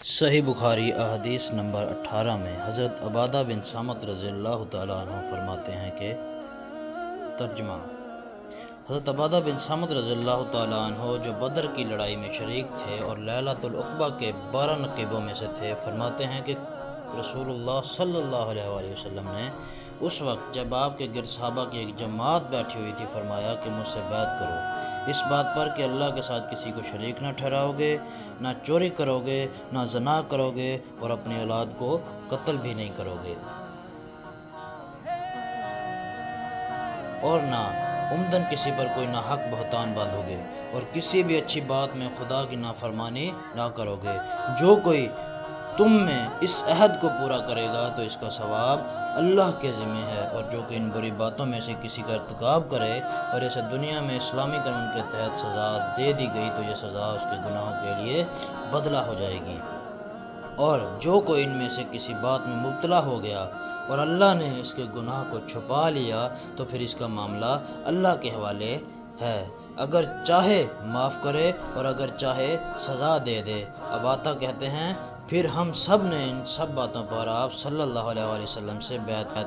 صحیح بخاری احادیث نمبر 18 میں حضرت عبادہ بن صامت رضی اللہ تعالیٰ عنہ فرماتے ہیں کہ ترجمہ: حضرت عبادہ بن صامت رضی اللہ تعالیٰ عنہ جو بدر کی لڑائی میں شریک تھے اور لیلۃ العقبہ کے 12 نقیبوں میں سے تھے، فرماتے ہیں کہ رسول اللہ صلی اللہ علیہ وآلہ وسلم نے اس وقت جب آپ کے گرد صحابہ کی ایک جماعت بیٹھی ہوئی تھی فرمایا کہ مجھ سے بیعت کرو، اس بات پر کہ اللہ کے ساتھ کسی کو شریک نہ ٹھہراؤ گے، نہ چوری کرو گے، نہ زنا کرو گے اور اپنی اولاد کو قتل بھی نہیں کرو گے، اور نہ عمدن کسی پر کوئی ناحق بہتان باندھو گے، اور کسی بھی اچھی بات میں خدا کی نافرمانی نہ کرو گے۔ جو کوئی تم میں اس عہد کو پورا کرے گا تو اس کا ثواب اللہ کے ذمہ ہے، اور جو کہ ان بری باتوں میں سے کسی کا ارتکاب کرے اور اسے دنیا میں اسلامی قانون کے تحت سزا دے دی گئی تو یہ سزا اس کے گناہوں کے لیے بدلہ ہو جائے گی، اور جو کوئی ان میں سے کسی بات میں مبتلا ہو گیا اور اللہ نے اس کے گناہ کو چھپا لیا تو پھر اس کا معاملہ اللہ کے حوالے ہے، اگر چاہے معاف کرے اور اگر چاہے سزا دے دے۔ اب آتا کہتے ہیں پھر ہم سب نے ان سب باتوں پر آپ صلی اللہ علیہ وآلہ وسلم سے بیعت